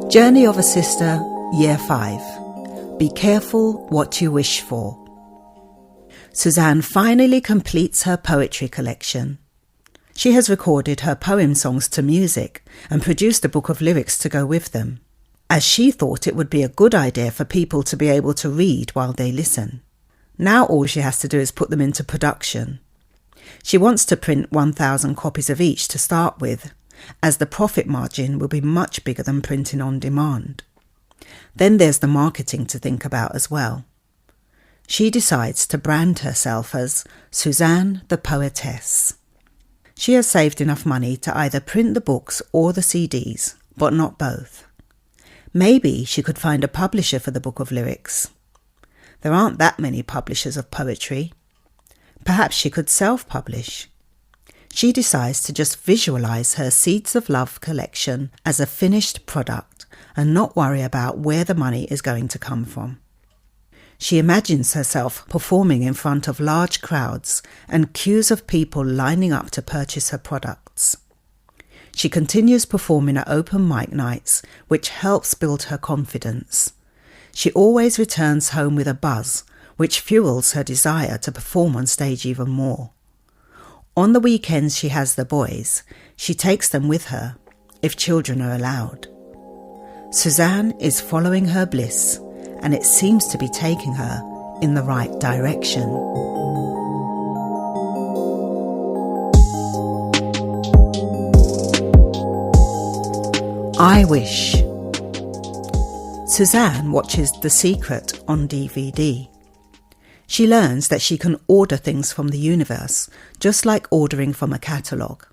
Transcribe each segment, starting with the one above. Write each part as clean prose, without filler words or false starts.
Journey of a Sister, Year 5. Be careful what you wish for. Suzanne finally completes her poetry collection. She has recorded her poem songs to music and produced a book of lyrics to go with them, as she thought it would be a good idea for people to be able to read while they listen. Now all she has to do is put them into production. She wants to print 1,000 copies of each to start with, as the profit margin will be much bigger than printing on demand. Then there's the marketing to think about as well. She decides to brand herself as Suzanne the Poetess. She has saved enough money to either print the books or the CDs, but not both. Maybe she could find a publisher for the book of lyrics. There aren't that many publishers of poetry. Perhaps she could self-publish. She decides to just visualize her Seeds of Love collection as a finished product and not worry about where the money is going to come from. She imagines herself performing in front of large crowds and queues of people lining up to purchase her products. She continues performing at open mic nights, which helps build her confidence. She always returns home with a buzz, which fuels her desire to perform on stage even more. On the weekends she has the boys. She takes them with her, if children are allowed. Suzanne is following her bliss, and it seems to be taking her in the right direction. I wish. Suzanne watches The Secret on DVD. She learns that she can order things from the universe, just like ordering from a catalogue.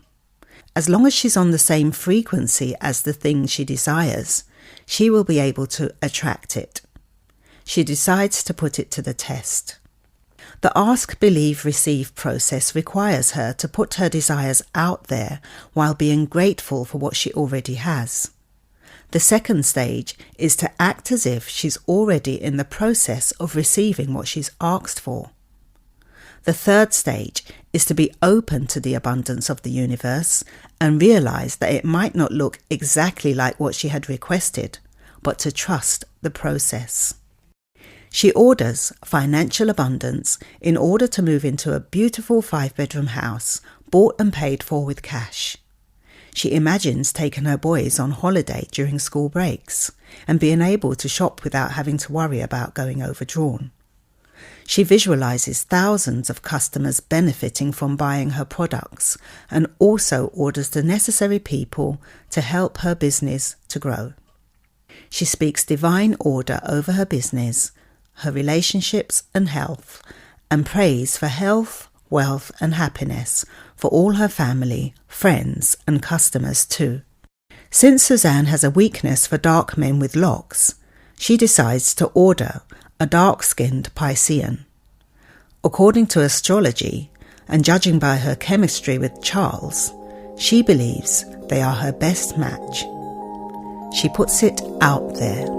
As long as she's on the same frequency as the thing she desires, she will be able to attract it. She decides to put it to the test. The ask, believe, receive process requires her to put her desires out there while being grateful for what she already has. The second stage is to act as if she's already in the process of receiving what she's asked for. The third stage is to be open to the abundance of the universe and realize that it might not look exactly like what she had requested, but to trust the process. She orders financial abundance in order to move into a beautiful 5-bedroom house, bought and paid for with cash. She imagines taking her boys on holiday during school breaks and being able to shop without having to worry about going overdrawn. She visualizes thousands of customers benefiting from buying her products and also orders the necessary people to help her business to grow. She speaks divine order over her business, her relationships and health, and prays for health, wealth and happiness for all her family, friends and customers too. Since Suzanne has a weakness for dark men with locks, she decides to order a dark-skinned Piscean. According to astrology, and judging by her chemistry with Charles, she believes they are her best match. She puts it out there.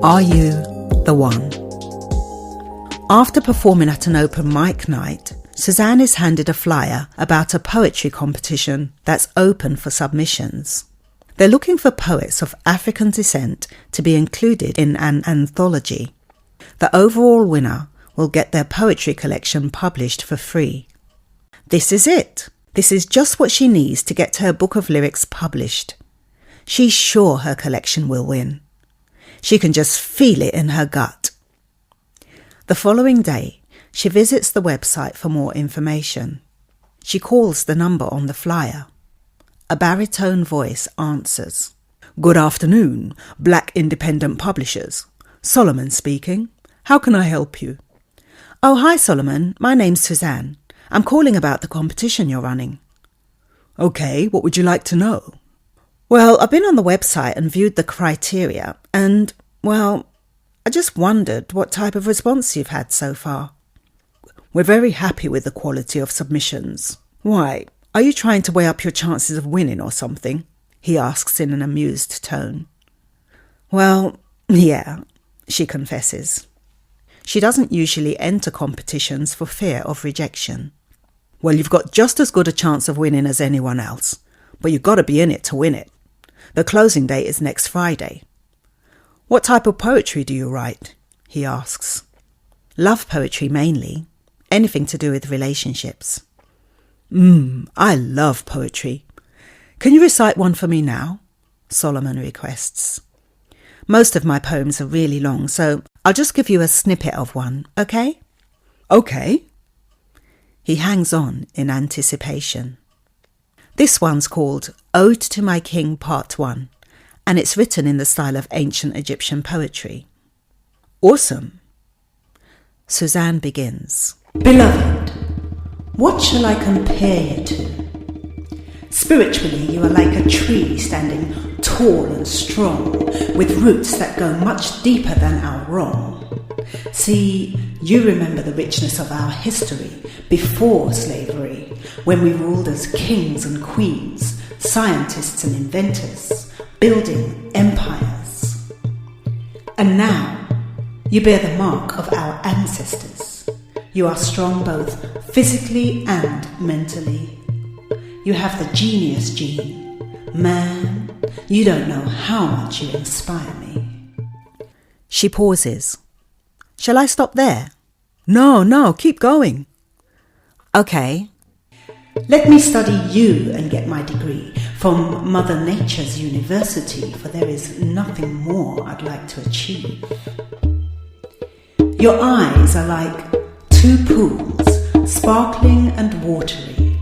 Are you the one? After performing at an open mic night, Suzanne is handed a flyer about a poetry competition that's open for submissions. They're looking for poets of African descent to be included in an anthology. The overall winner will get their poetry collection published for free. This is it. This is just what she needs to get her book of lyrics published. She's sure her collection will win. She can just feel it in her gut. The following day, she visits the website for more information. She calls the number on the flyer. A baritone voice answers. Good afternoon, Black Independent Publishers. Solomon speaking. How can I help you? Oh, hi Solomon. My name's Suzanne. I'm calling about the competition you're running. Okay, what would you like to know? Well, I've been on the website and viewed the criteria and, well, I just wondered what type of response you've had so far. We're very happy with the quality of submissions. Why, are you trying to weigh up your chances of winning or something? He asks in an amused tone. Well, yeah, she confesses. She doesn't usually enter competitions for fear of rejection. Well, you've got just as good a chance of winning as anyone else, but you've got to be in it to win it. The closing date is next Friday. What type of poetry do you write? He asks. Love poetry mainly. Anything to do with relationships. I love poetry. Can you recite one for me now? Solomon requests. Most of my poems are really long, so I'll just give you a snippet of one, okay? Okay. He hangs on in anticipation. This one's called Ode to My King Part 1, and it's written in the style of ancient Egyptian poetry. Awesome. Suzanne begins. Beloved, what shall I compare you to? Spiritually, you are like a tree standing tall and strong, with roots that go much deeper than our wrong. See, you remember the richness of our history before slavery, when we ruled as kings and queens, scientists and inventors, building empires. And now, you bear the mark of our ancestors. You are strong both physically and mentally. You have the genius gene. Man, you don't know how much you inspire me. She pauses. Shall I stop there? No, keep going. Okay. Let me study you and get my degree from Mother Nature's university, for there is nothing more I'd like to achieve. Your eyes are like two pools, sparkling and watery,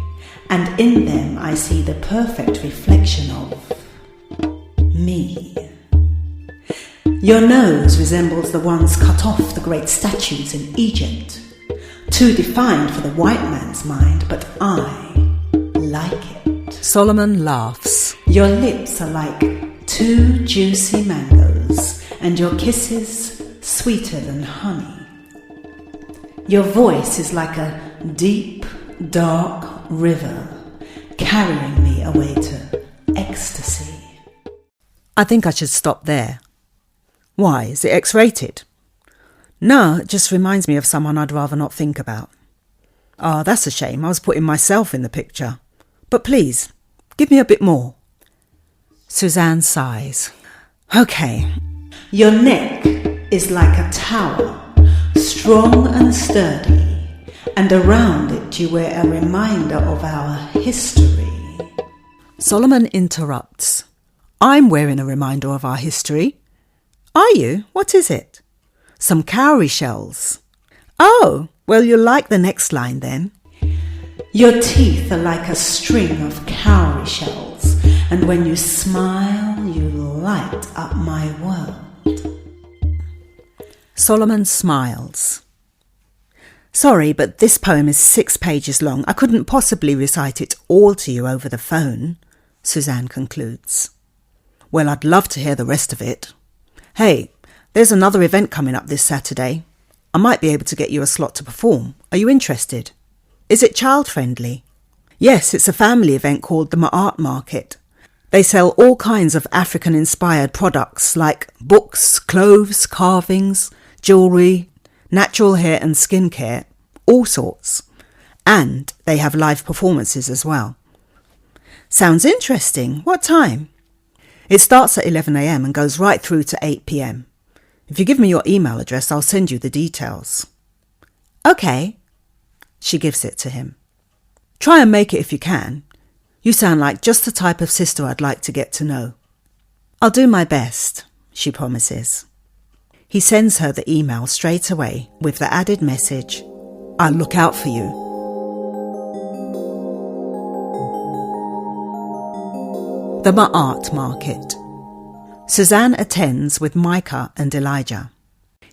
and in them I see the perfect reflection of me. Your nose resembles the ones cut off the great statues in Egypt, too defined for the white man's mind, but I like it. Solomon laughs. Your lips are like two juicy mangoes, and your kisses sweeter than honey. Your voice is like a deep, dark river, carrying me away to ecstasy. I think I should stop there. Why, is it X-rated? No, it just reminds me of someone I'd rather not think about. Ah, that's a shame. I was putting myself in the picture. But please, give me a bit more. Suzanne sighs. Okay. Your neck is like a tower, strong and sturdy, and around it you wear a reminder of our history. Solomon interrupts. I'm wearing a reminder of our history. Are you? What is it? Some cowrie shells. Oh, well, you'll like the next line then. Your teeth are like a string of cowrie shells, and when you smile, you light up my world. Solomon smiles. Sorry, but this poem is 6 pages long. I couldn't possibly recite it all to you over the phone, Suzanne concludes. Well, I'd love to hear the rest of it. Hey, there's another event coming up this Saturday. I might be able to get you a slot to perform. Are you interested? Is it child-friendly? Yes, it's a family event called the Art Market. They sell all kinds of African-inspired products like books, clothes, carvings, jewellery, natural hair and skincare, all sorts. And they have live performances as well. Sounds interesting. What time? It starts at 11 a.m. and goes right through to 8 p.m. If you give me your email address, I'll send you the details. Okay. She gives it to him. Try and make it if you can. You sound like just the type of sister I'd like to get to know. I'll do my best, she promises. He sends her the email straight away with the added message, I'll look out for you. The Art Market. Suzanne attends with Micah and Elijah.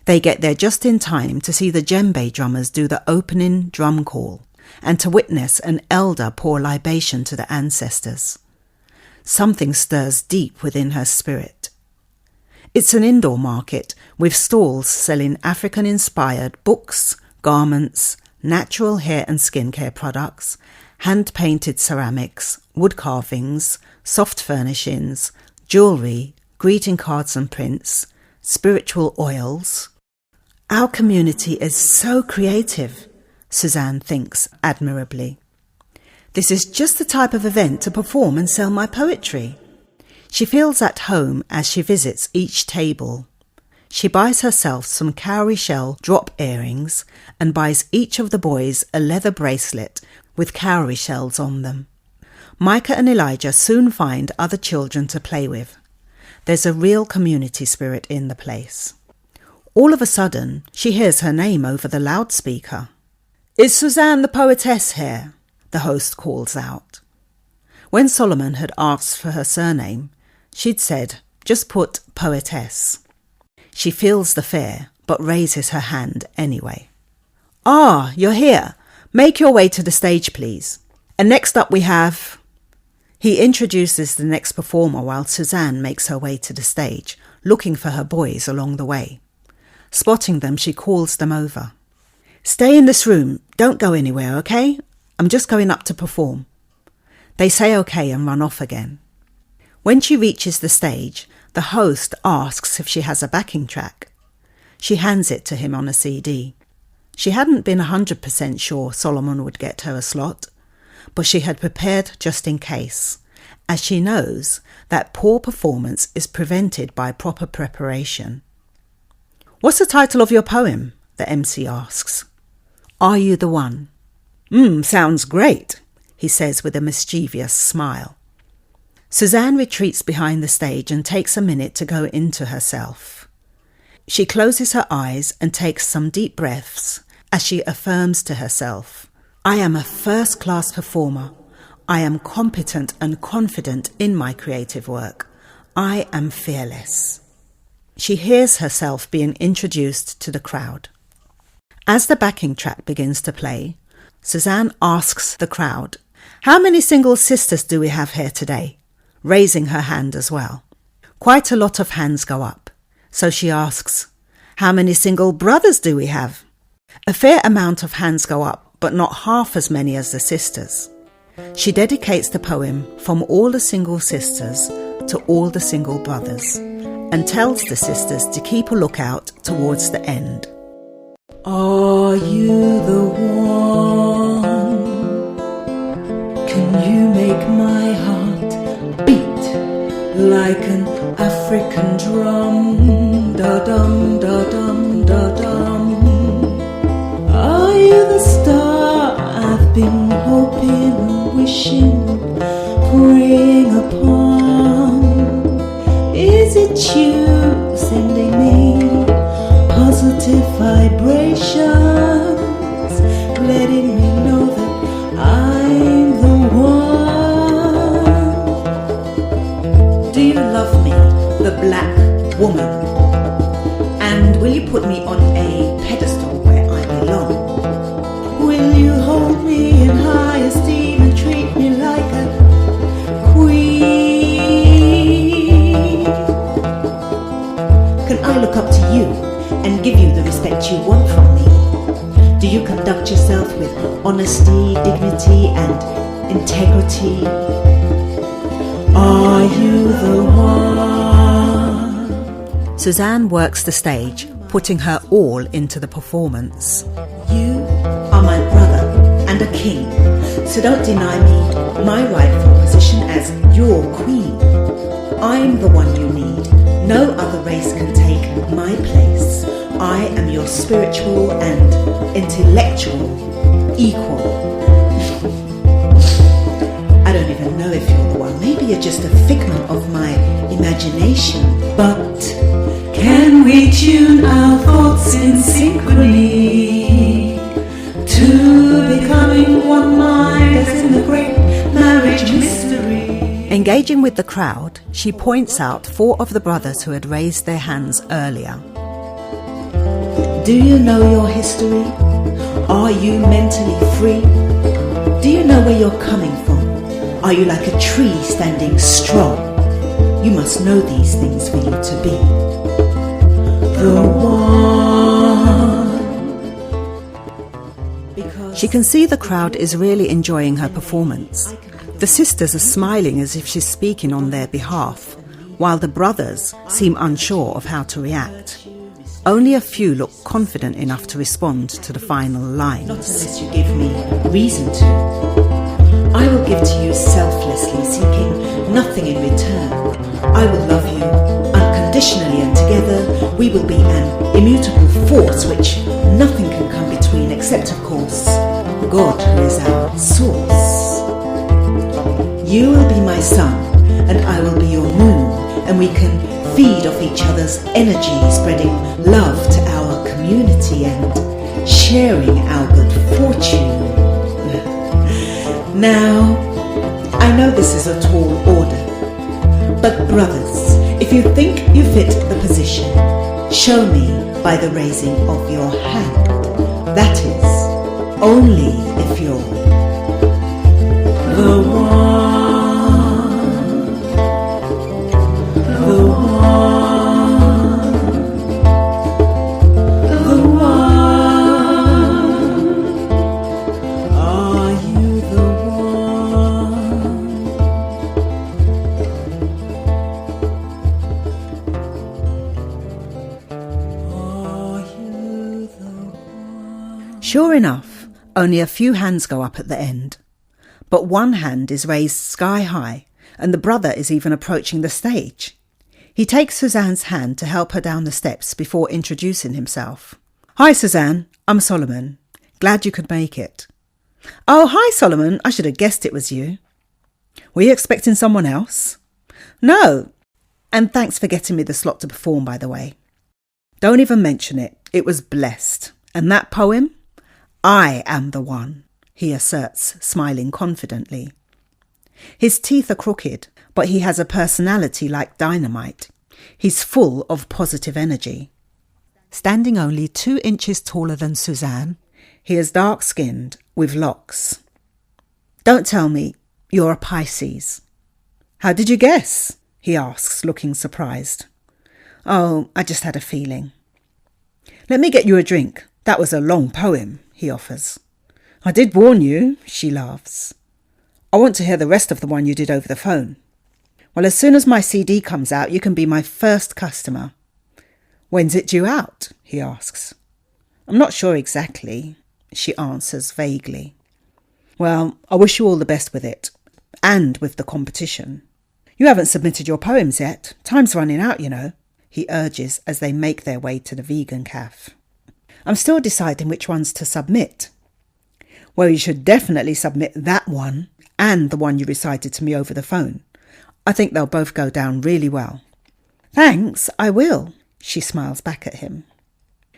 They get there just in time to see the djembe drummers do the opening drum call and to witness an elder pour libation to the ancestors. Something stirs deep within her spirit. It's an indoor market with stalls selling African-inspired books, garments, natural hair and skincare products, hand-painted ceramics, wood carvings, soft furnishings, jewellery, greeting cards and prints, spiritual oils. Our community is so creative, Suzanne thinks admirably. This is just the type of event to perform and sell my poetry. She feels at home as she visits each table. She buys herself some cowrie shell drop earrings and buys each of the boys a leather bracelet with cowrie shells on them. Micah and Elijah soon find other children to play with. There's a real community spirit in the place. All of a sudden, she hears her name over the loudspeaker. "Is Suzanne the poetess here?" the host calls out. When Solomon had asked for her surname, she'd said, "Just put poetess." She feels the fear, but raises her hand anyway. "Ah, you're here. Make your way to the stage, please. And next up we have..." He introduces the next performer while Suzanne makes her way to the stage, looking for her boys along the way. Spotting them, she calls them over. "Stay in this room. Don't go anywhere, okay? I'm just going up to perform." They say okay and run off again. When she reaches the stage, the host asks if she has a backing track. She hands it to him on a CD. She hadn't been 100% sure Solomon would get her a slot, but she had prepared just in case, as she knows that poor performance is prevented by proper preparation. "What's the title of your poem?" the MC asks. "Are You the One?" Sounds great," he says with a mischievous smile. Suzanne retreats behind the stage and takes a minute to go into herself. She closes her eyes and takes some deep breaths as she affirms to herself, "I am a first-class performer. I am competent and confident in my creative work. I am fearless." She hears herself being introduced to the crowd. As the backing track begins to play, Suzanne asks the crowd, "How many single sisters do we have here today?" raising her hand as well. Quite a lot of hands go up, so she asks, "How many single brothers do we have?" A fair amount of hands go up, but not half as many as the sisters. She dedicates the poem from all the single sisters to all the single brothers, and tells the sisters to keep a lookout towards the end. Are you the one? Can you make my heart beat like an African drum? Da-dum, da-dum, da-dum. Are you the star I've been hoping and wishing, praying upon? Is it you sending me positive vibrations, letting me know that I'm the one? Do you love me, the black woman? And will you put me on a pedestal where I belong? Will you hold me in high esteem and treat me like a queen? Can I look up to you and give you the respect you want from me? Do you conduct yourself with honesty, dignity, and integrity? Are you the one? Suzanne works the stage, putting her all into the performance. You are my brother and a king, so don't deny me my rightful position as your queen. I'm the one you need. No other race can take my place. I am your spiritual and intellectual equal. I don't even know if you're the one. Maybe you're just a figment of my imagination. But can we tune our thoughts in synchrony to becoming one mind as in the great marriage mystery? Engaging with the crowd, she points out 4 of the brothers who had raised their hands earlier. Do you know your history? Are you mentally free? Do you know where you're coming from? Are you like a tree standing strong? You must know these things for you to be the one. She can see the crowd is really enjoying her performance. The sisters are smiling as if she's speaking on their behalf, while the brothers seem unsure of how to react. Only a few look confident enough to respond to the final lines. Not unless you give me reason to. I will give to you selflessly, seeking nothing in return. I will love you unconditionally, and together we will be an immutable force which nothing can come between except, of course, God, who is our source. You will be my sun and I will be your moon, and we can feed off each other's energy, spreading love to our community and sharing our good fortune. Now, I know this is a tall order, but brothers, if you think you fit the position, show me by the raising of your hand. That is, only if you're the one, the one, the one. Are you the one? Are you the one? Sure enough, only a few hands go up at the end. But one hand is raised sky high, and the brother is even approaching the stage. He takes Suzanne's hand to help her down the steps before introducing himself. Hi Suzanne, I'm Solomon. Glad you could make it. Oh, hi Solomon, I should have guessed it was you. Were you expecting someone else? No. And thanks for getting me the slot to perform, by the way. Don't even mention it. It was blessed. And that poem? I am the one, he asserts, smiling confidently. His teeth are crooked, but he has a personality like dynamite. He's full of positive energy. Standing only 2 inches taller than Suzanne, he is dark-skinned with locks. Don't tell me you're a Pisces. How did you guess? He asks, looking surprised. Oh, I just had a feeling. Let me get you a drink. That was a long poem, he offers. I did warn you, she laughs. I want to hear the rest of the one you did over the phone. Well, as soon as my CD comes out, you can be my first customer. When's it due out? He asks. I'm not sure exactly, she answers vaguely. Well, I wish you all the best with it, and with the competition. You haven't submitted your poems yet. Time's running out, you know, he urges as they make their way to the vegan cafe. I'm still deciding which ones to submit. Well, you should definitely submit that one and the one you recited to me over the phone. I think they'll both go down really well. Thanks, I will, she smiles back at him.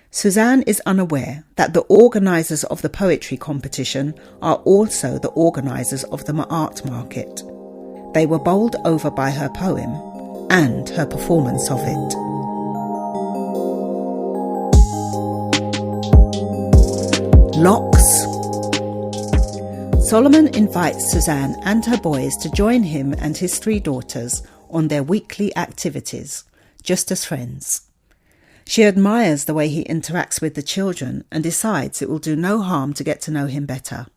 Suzanne is unaware that the organisers of the poetry competition are also the organisers of the art market. They were bowled over by her poem and her performance of it. Locks. Solomon invites Suzanne and her boys to join him and his 3 daughters on their weekly activities, just as friends. She admires the way he interacts with the children and decides it will do no harm to get to know him better.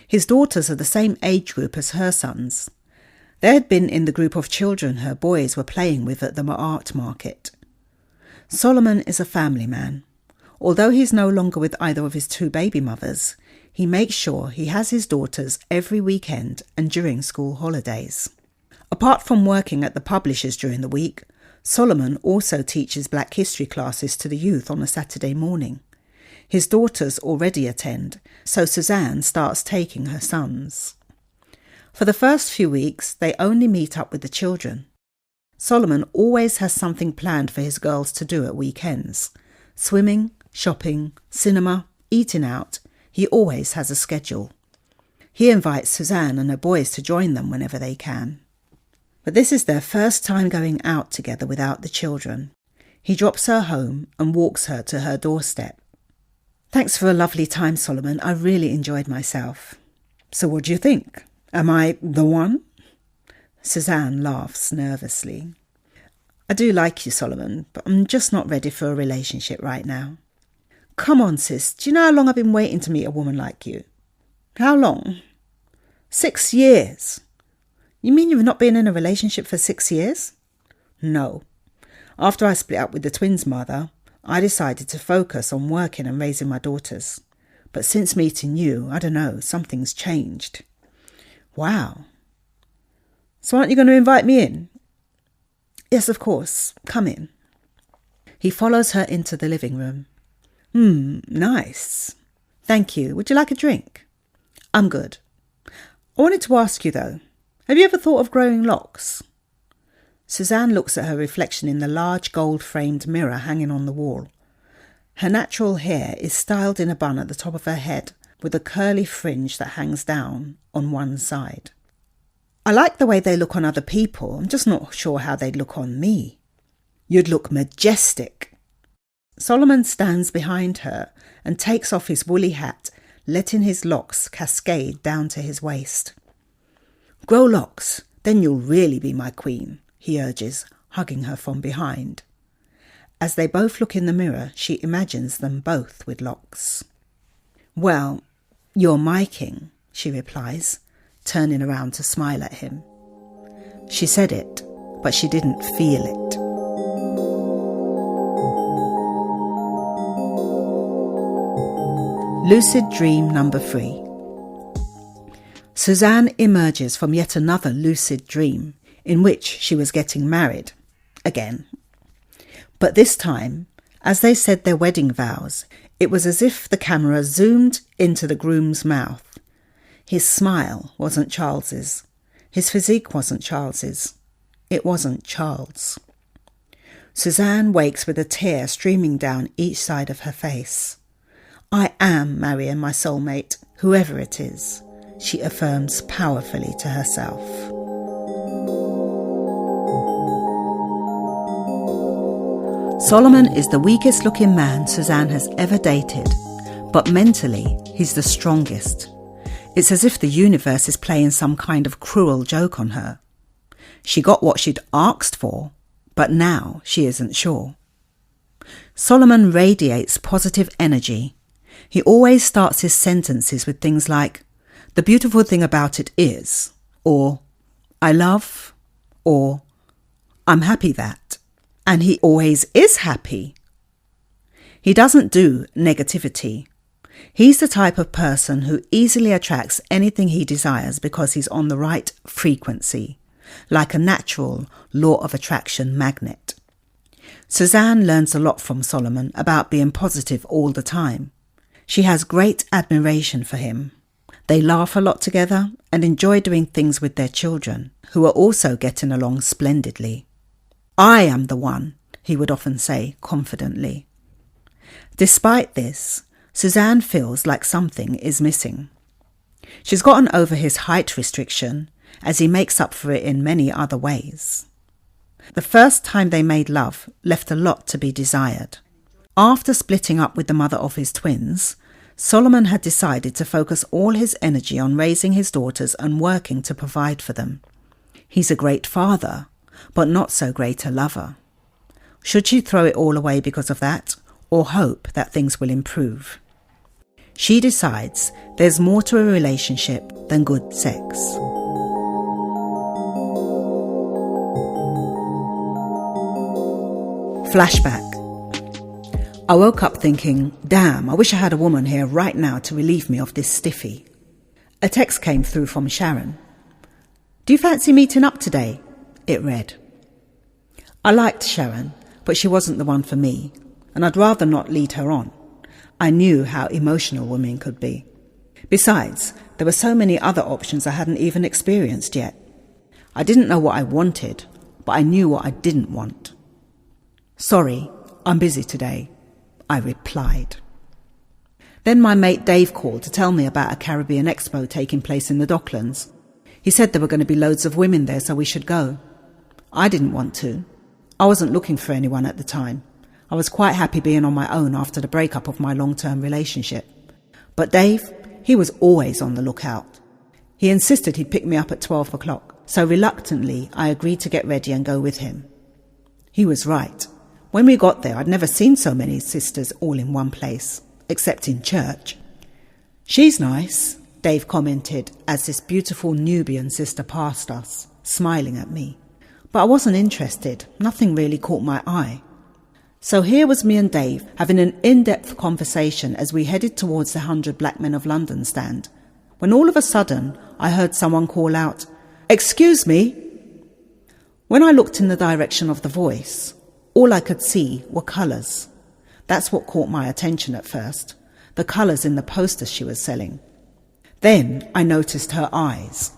His daughters are the same age group as her sons. They had been in the group of children her boys were playing with at the art market. Solomon is a family man. Although he's no longer with either of his 2 baby mothers, he makes sure he has his daughters every weekend and during school holidays. Apart from working at the publishers during the week, Solomon also teaches Black History classes to the youth on a Saturday morning. His daughters already attend, so Suzanne starts taking her sons. For the first few weeks, they only meet up with the children. Solomon always has something planned for his girls to do at weekends. Swimming, shopping, cinema, eating out. He always has a schedule. He invites Suzanne and her boys to join them whenever they can. But this is their first time going out together without the children. He drops her home and walks her to her doorstep. Thanks for a lovely time, Solomon. I really enjoyed myself. So what do you think? Am I the one? Suzanne laughs nervously. I do like you, Solomon, but I'm just not ready for a relationship right now. Come on, sis. Do you know how long I've been waiting to meet a woman like you? How long? 6 years. You mean you've not been in a relationship for 6 years? No. After I split up with the twins' mother, I decided to focus on working and raising my daughters. But since meeting you, I don't know, something's changed. Wow. So aren't you going to invite me in? Yes, of course. Come in. He follows her into the living room. Nice. Thank you. Would you like a drink? I'm good. I wanted to ask you though, have you ever thought of growing locks? Suzanne looks at her reflection in the large gold-framed mirror hanging on the wall. Her natural hair is styled in a bun at the top of her head with a curly fringe that hangs down on one side. I like the way they look on other people. I'm just not sure how they'd look on me. You'd look majestic. Solomon stands behind her and takes off his woolly hat, letting his locks cascade down to his waist. Grow locks, then you'll really be my queen, he urges, hugging her from behind. As they both look in the mirror, she imagines them both with locks. Well, you're my king, she replies, turning around to smile at him. She said it, but she didn't feel it. Lucid dream number 3. Suzanne emerges from yet another lucid dream in which she was getting married. Again. But this time, as they said their wedding vows, it was as if the camera zoomed into the groom's mouth. His smile wasn't Charles's. His physique wasn't Charles's. It wasn't Charles. Suzanne wakes with a tear streaming down each side of her face. I am marrying my soulmate, whoever it is, she affirms powerfully to herself. Solomon is the weakest looking man Suzanne has ever dated, but mentally he's the strongest. It's as if the universe is playing some kind of cruel joke on her. She got what she'd asked for, but now she isn't sure. Solomon radiates positive energy. He always starts his sentences with things like, the beautiful thing about it is, or I love, or I'm happy that. And he always is happy. He doesn't do negativity. He's the type of person who easily attracts anything he desires because he's on the right frequency, like a natural law of attraction magnet. Suzanne learns a lot from Solomon about being positive all the time. She has great admiration for him. They laugh a lot together and enjoy doing things with their children, who are also getting along splendidly. I am the one, he would often say confidently. Despite this, Suzanne feels like something is missing. She's gotten over his height restriction, as he makes up for it in many other ways. The first time they made love left a lot to be desired. After splitting up with the mother of his twins, Solomon had decided to focus all his energy on raising his daughters and working to provide for them. He's a great father, but not so great a lover. Should she throw it all away because of that, or hope that things will improve? She decides there's more to a relationship than good sex. Flashback. I woke up thinking, damn, I wish I had a woman here right now to relieve me of this stiffy. A text came through from Sharon. Do you fancy meeting up today? It read. I liked Sharon, but she wasn't the one for me, and I'd rather not lead her on. I knew how emotional women could be. Besides, there were so many other options I hadn't even experienced yet. I didn't know what I wanted, but I knew what I didn't want. Sorry, I'm busy today, I replied. Then my mate Dave called to tell me about a Caribbean expo taking place in the Docklands. He said there were going to be loads of women there, so we should go. I didn't want to. I wasn't looking for anyone at the time. I was quite happy being on my own after the breakup of my long-term relationship. But Dave, he was always on the lookout. He insisted he'd pick me up at 12 o'clock, so reluctantly I agreed to get ready and go with him. He was right. When we got there, I'd never seen so many sisters all in one place, except in church. She's nice, Dave commented as this beautiful Nubian sister passed us, smiling at me. But I wasn't interested. Nothing really caught my eye. So here was me and Dave having an in-depth conversation as we headed towards the 100 Black Men of London stand, when all of a sudden I heard someone call out, "Excuse me!" When I looked in the direction of the voice, all I could see were colours. That's what caught my attention at first, the colours in the posters she was selling. Then I noticed her eyes.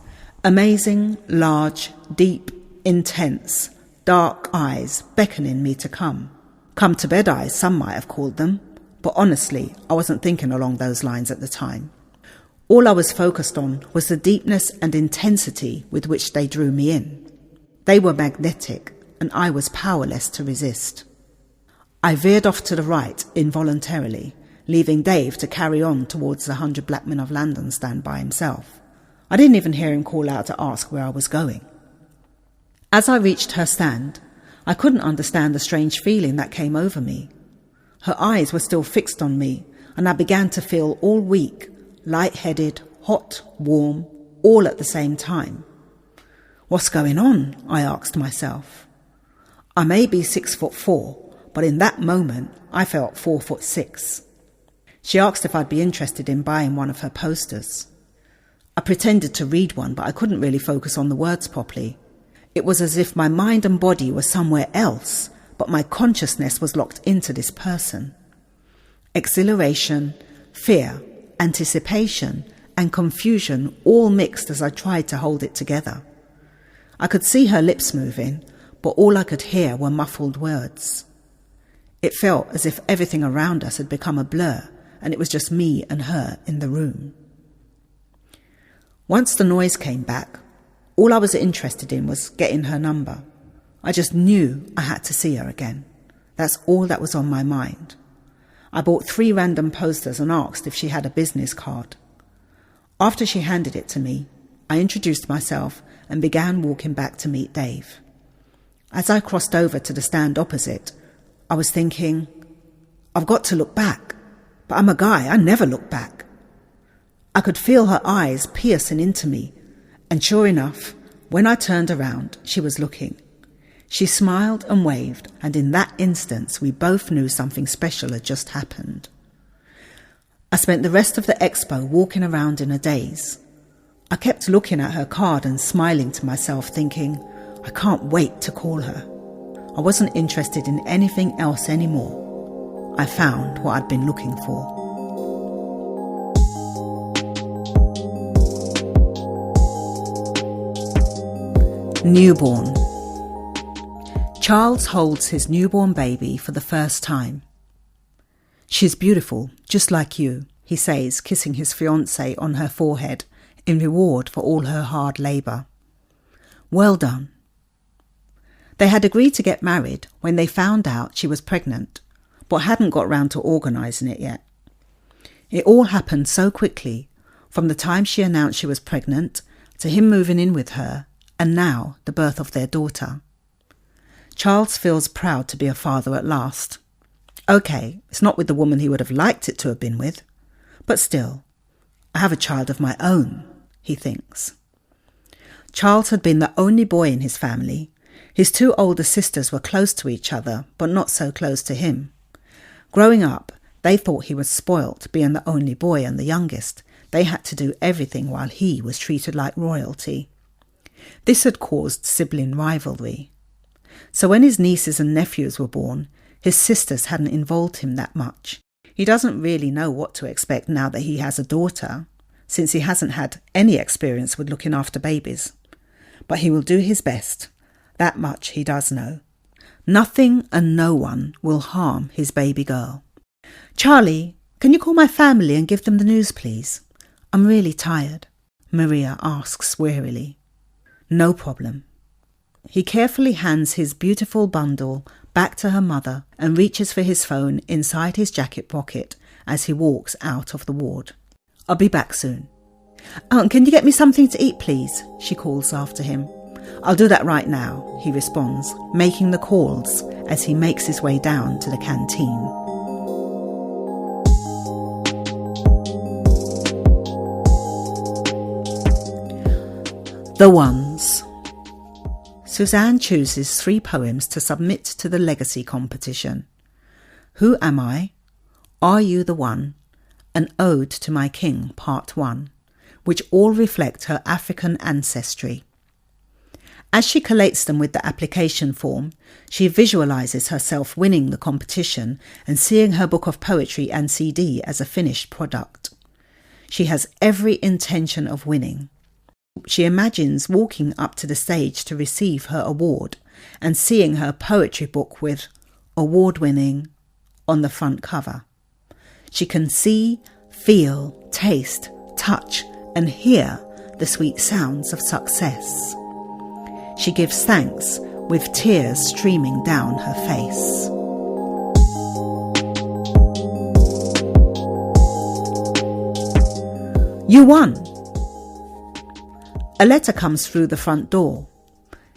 Amazing, large, deep, intense, dark eyes beckoning me to come. Come to bed eyes, some might have called them. But honestly, I wasn't thinking along those lines at the time. All I was focused on was the deepness and intensity with which they drew me in. They were magnetic, and I was powerless to resist. I veered off to the right involuntarily, leaving Dave to carry on towards the 100 Black Men of London stand by himself. I didn't even hear him call out to ask where I was going. As I reached her stand, I couldn't understand the strange feeling that came over me. Her eyes were still fixed on me, and I began to feel all weak, light-headed, hot, warm, all at the same time. "What's going on?" I asked myself. I may be 6'4", but in that moment I felt 4'6". She asked if I'd be interested in buying one of her posters. I pretended to read one, but I couldn't really focus on the words properly. It was as if my mind and body were somewhere else, but my consciousness was locked into this person. Exhilaration, fear, anticipation, and confusion all mixed as I tried to hold it together. I could see her lips moving, but all I could hear were muffled words. It felt as if everything around us had become a blur, and it was just me and her in the room. Once the noise came back, all I was interested in was getting her number. I just knew I had to see her again. That's all that was on my mind. I bought 3 random posters and asked if she had a business card. After she handed it to me, I introduced myself and began walking back to meet Dave. As I crossed over to the stand opposite, I was thinking, I've got to look back, but I'm a guy, I never look back. I could feel her eyes piercing into me, and sure enough, when I turned around, she was looking. She smiled and waved, and in that instance we both knew something special had just happened. I spent the rest of the expo walking around in a daze. I kept looking at her card and smiling to myself, thinking, I can't wait to call her. I wasn't interested in anything else anymore. I found what I'd been looking for. Newborn. Charles holds his newborn baby for the first time. "She's beautiful, just like you," he says, kissing his fiancée on her forehead in reward for all her hard labour. "Well done." They had agreed to get married when they found out she was pregnant, but hadn't got round to organising it yet. It all happened so quickly, from the time she announced she was pregnant to him moving in with her, and now the birth of their daughter. Charles feels proud to be a father at last. OK, it's not with the woman he would have liked it to have been with, but still, I have a child of my own, he thinks. Charles had been the only boy in his family. His 2 older sisters were close to each other, but not so close to him. Growing up, they thought he was spoilt, being the only boy and the youngest. They had to do everything while he was treated like royalty. This had caused sibling rivalry. So when his nieces and nephews were born, his sisters hadn't involved him that much. He doesn't really know what to expect now that he has a daughter, since he hasn't had any experience with looking after babies. But he will do his best. That much he does know. Nothing and no one will harm his baby girl. "Charlie, can you call my family and give them the news, please? I'm really tired," Maria asks wearily. "No problem." He carefully hands his beautiful bundle back to her mother and reaches for his phone inside his jacket pocket as he walks out of the ward. "I'll be back soon." Can you get me something to eat, please?" she calls after him. "I'll do that right now," he responds, making the calls as he makes his way down to the canteen. The Ones. Suzanne chooses 3 poems to submit to the Legacy competition. Who Am I? Are You the One? An Ode to My King, Part 1, which all reflect her African ancestry. As she collates them with the application form, she visualises herself winning the competition and seeing her book of poetry and CD as a finished product. She has every intention of winning. She imagines walking up to the stage to receive her award and seeing her poetry book with award-winning on the front cover. She can see, feel, taste, touch and hear the sweet sounds of success. She gives thanks with tears streaming down her face. You won! A letter comes through the front door.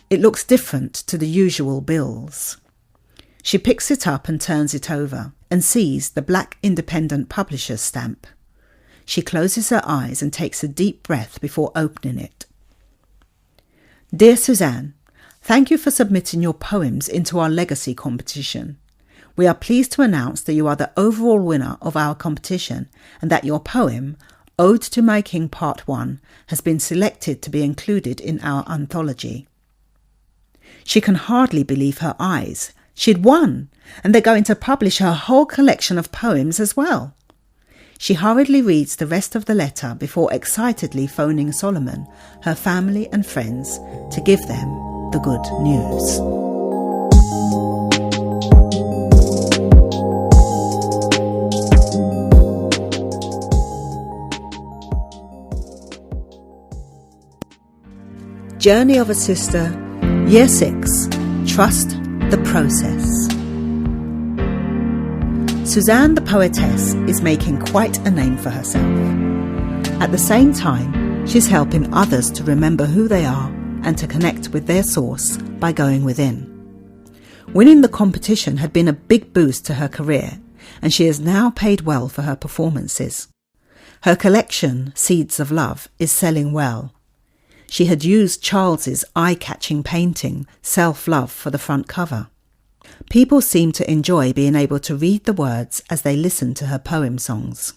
It looks different to the usual bills. She picks it up and turns it over and sees the black independent publisher's stamp. She closes her eyes and takes a deep breath before opening it. Dear Suzanne, thank you for submitting your poems into our legacy competition. We are pleased to announce that you are the overall winner of our competition and that your poem, Ode to My King Part 1, has been selected to be included in our anthology. She can hardly believe her eyes. She'd won, and they're going to publish her whole collection of poems as well. She hurriedly reads the rest of the letter before excitedly phoning Solomon, her family and friends, to give them the good news. Journey of a Sister, Year 6, Trust the Process. Suzanne the poetess is making quite a name for herself. At the same time, she's helping others to remember who they are and to connect with their source by going within. Winning the competition had been a big boost to her career, and she is now paid well for her performances. Her collection, Seeds of Love, is selling well. She had used Charles's eye-catching painting, Self-Love, for the front cover. People seem to enjoy being able to read the words as they listen to her poem songs.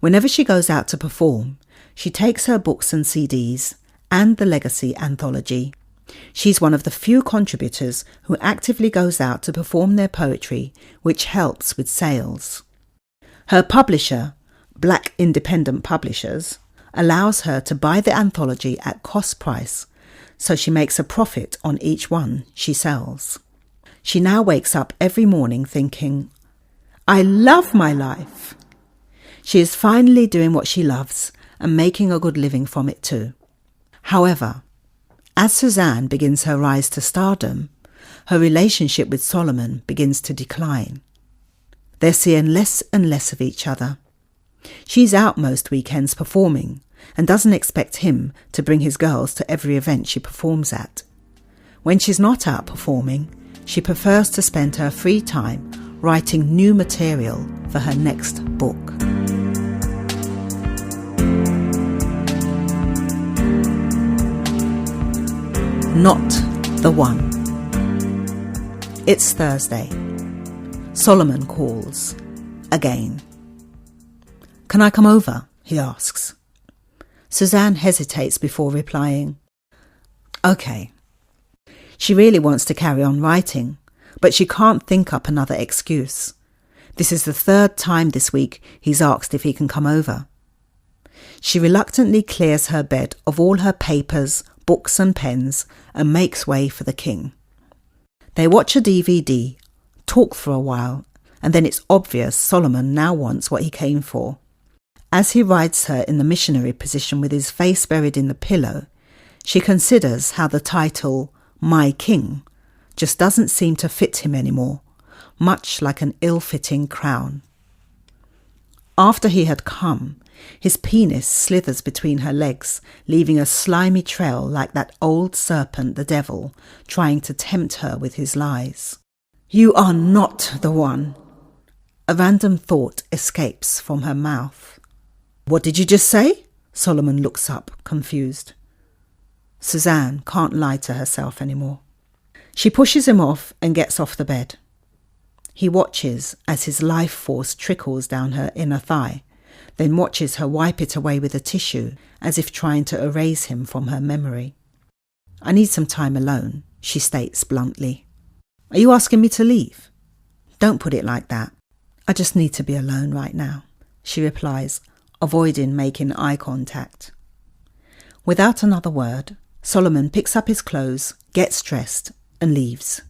Whenever she goes out to perform, she takes her books and CDs and the Legacy anthology. She's one of the few contributors who actively goes out to perform their poetry, which helps with sales. Her publisher, Black Independent Publishers, allows her to buy the anthology at cost price, so she makes a profit on each one she sells. She now wakes up every morning thinking, I love my life. She is finally doing what she loves and making a good living from it too. However, as Suzanne begins her rise to stardom, her relationship with Solomon begins to decline. They're seeing less and less of each other. She's out most weekends performing and doesn't expect him to bring his girls to every event she performs at. When she's not out performing, she prefers to spend her free time writing new material for her next book. Not the one. It's Thursday. Solomon calls. Again. Can I come over? He asks. Suzanne hesitates before replying. Okay. She really wants to carry on writing, but she can't think up another excuse. This is the third time this week he's asked if he can come over. She reluctantly clears her bed of all her papers, books and pens and makes way for the king. They watch a DVD, talk for a while, and then it's obvious Solomon now wants what he came for. As he rides her in the missionary position with his face buried in the pillow, she considers how the title My King just doesn't seem to fit him anymore, much like an ill-fitting crown. After he had come, his penis slithers between her legs, leaving a slimy trail like that old serpent, the devil, trying to tempt her with his lies. You are not the one. A random thought escapes from her mouth. What did you just say? Solomon looks up, confused. Suzanne can't lie to herself anymore. She pushes him off and gets off the bed. He watches as his life force trickles down her inner thigh, then watches her wipe it away with a tissue as if trying to erase him from her memory. "I need some time alone," she states bluntly. "Are you asking me to leave?" "Don't put it like that. I just need to be alone right now," she replies, avoiding making eye contact. Without another word, Solomon picks up his clothes, gets dressed, and leaves.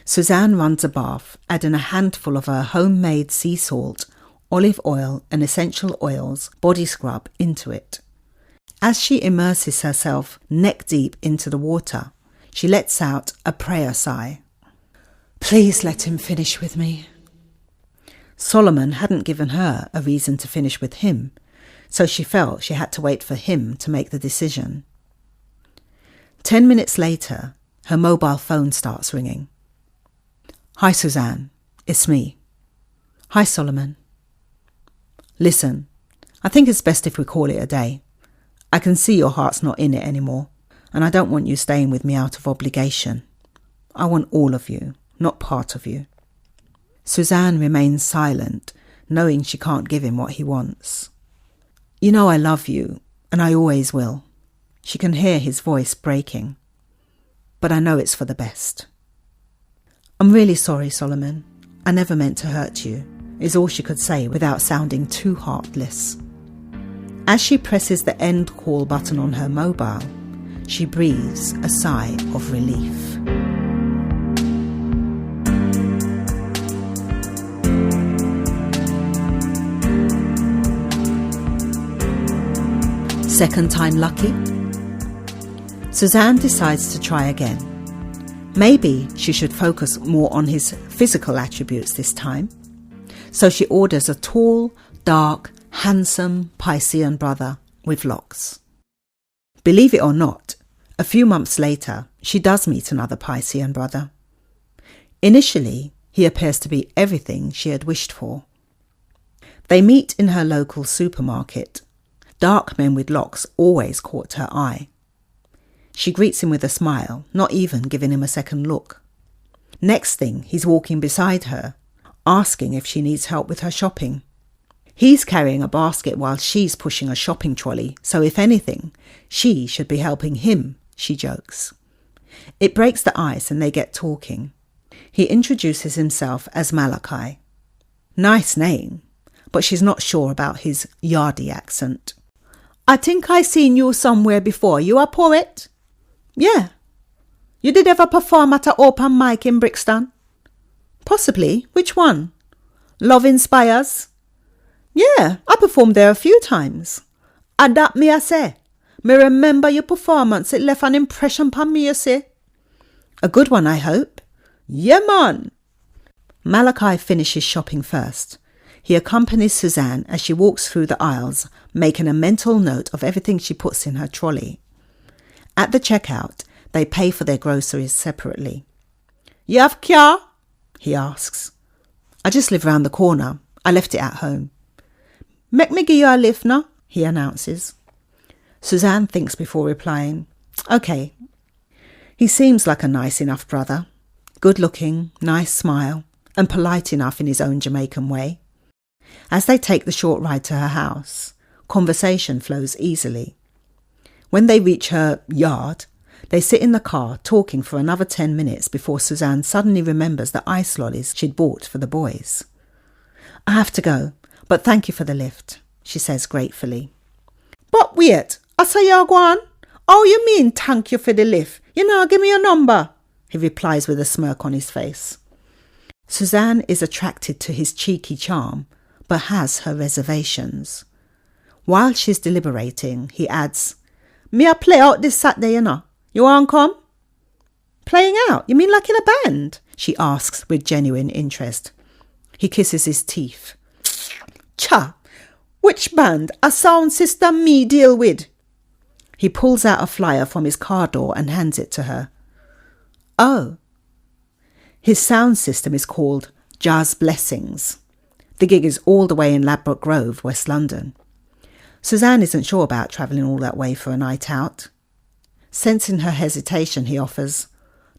Suzanne runs a bath, adding a handful of her homemade sea salt, olive oil, and essential oils body scrub into it. As she immerses herself neck deep into the water, she lets out a prayer sigh. "Please let him finish with me." Solomon hadn't given her a reason to finish with him, so she felt she had to wait for him to make the decision. 10 minutes later, her mobile phone starts ringing. "Hi, Suzanne. It's me." "Hi, Solomon." "Listen, I think it's best if we call it a day. I can see your heart's not in it anymore, and I don't want you staying with me out of obligation. I want all of you, not part of you." Suzanne remains silent, knowing she can't give him what he wants. "You know I love you, and I always will." She can hear his voice breaking. "But I know it's for the best." "I'm really sorry, Solomon. I never meant to hurt you," is all she could say without sounding too heartless. As she presses the end call button on her mobile, she breathes a sigh of relief. Second time lucky? Suzanne decides to try again. Maybe she should focus more on his physical attributes this time. So she orders a tall, dark, handsome Piscean brother with locks. Believe it or not, a few months later, she does meet another Piscean brother. Initially, he appears to be everything she had wished for. They meet in her local supermarket. Dark men with locks always caught her eye. She greets him with a smile, not even giving him a second look. Next thing, he's walking beside her, asking if she needs help with her shopping. He's carrying a basket while she's pushing a shopping trolley, so if anything, she should be helping him, she jokes. It breaks the ice and they get talking. He introduces himself as Malachi. Nice name, but she's not sure about his Yardie accent. "I think I seen you somewhere before. You a poet?" "Yeah." "You did ever perform at an open mic in Brixton?" "Possibly. Which one?" "Love Inspires?" "Yeah, I performed there a few times." "And that me I say. Me remember your performance. It left an impression upon me, you see." "A good one, I hope." "Yeah, man." Malachi finishes shopping first. He accompanies Suzanne as she walks through the aisles, making a mental note of everything she puts in her trolley. At the checkout, they pay for their groceries separately. "You have car?" he asks. "I just live round the corner. I left it at home." "Make me give you a lift now," he announces. Suzanne thinks before replying, "Okay." He seems like a nice enough brother. Good looking, nice smile, and polite enough in his own Jamaican way. As they take the short ride to her house, conversation flows easily. When they reach her yard, they sit in the car talking for another 10 minutes before Suzanne suddenly remembers the ice lollies she'd bought for the boys. "I have to go, but thank you for the lift," she says gratefully. "But wait, I say you're gone? Oh, you mean thank you for the lift? You know, give me your number," he replies with a smirk on his face. Suzanne is attracted to his cheeky charm, but has her reservations. While she's deliberating, he adds, "Me a play out this Saturday, you know. You want come?" "Playing out? You mean like in a band?" she asks with genuine interest. He kisses his teeth. "Cha! Which band? A sound system me deal with?" He pulls out a flyer from his car door and hands it to her. "Oh." His sound system is called Jazz Blessings. The gig is all the way in Ladbroke Grove, West London. Suzanne isn't sure about travelling all that way for a night out. Sensing her hesitation, he offers,